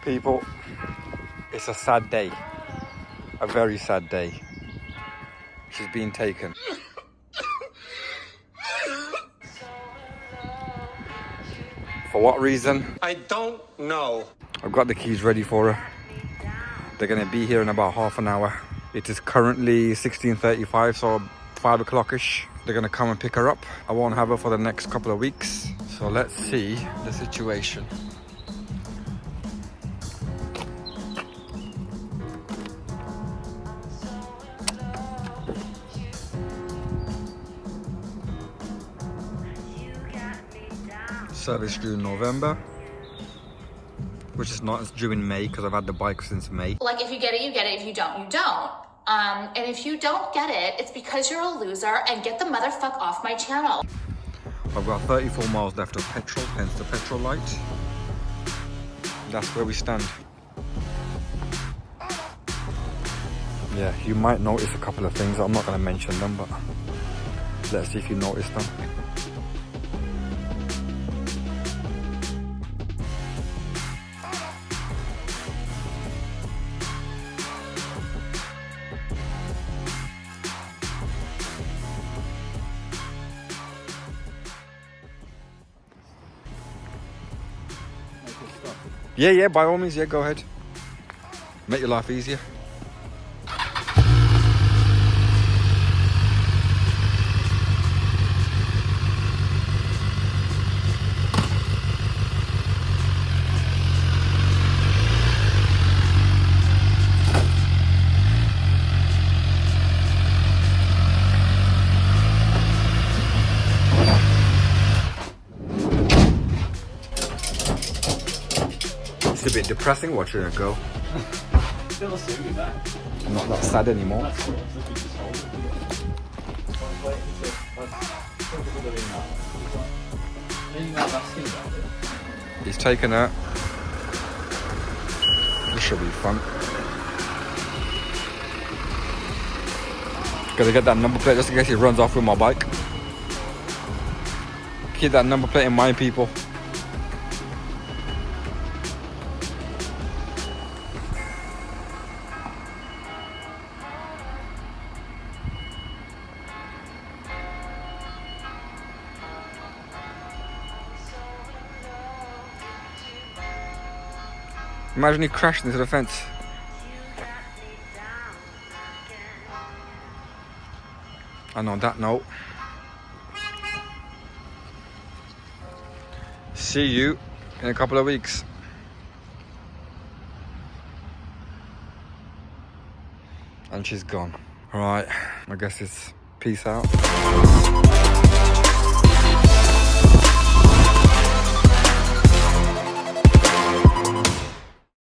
People, it's a sad day. A very sad day. She's been taken. For what reason? I don't know. I've got the keys ready for her. They're gonna be here in about half an hour. It is currently 16:35, so 5 o'clock-ish. They're gonna come and pick her up. I won't have her for the next couple of weeks. So let's see the situation. Service due in November, which is not, it's due in May because I've had the bike since May. Like, if you get it, you get it. If you don't, you don't. And if you don't get it, it's because you're a loser, and get the motherfuck off my channel. I've got 34 miles left of petrol, hence the petrol light. That's where we stand. Yeah, you might notice a couple of things. I'm not going to mention them, but let's see if you notice them. Yeah, by all means, yeah, go ahead. Make your life easier. It's a bit depressing watching her go. Still assuming that. I'm not that sad anymore. That's what I was just hold it. He's taken her. This should be fun. Gotta get that number plate just in case he runs off with my bike. Keep that number plate in mind, people. Imagine he crashed into the fence. And on that note, see you in a couple of weeks. And she's gone. Alright, I guess it's peace out.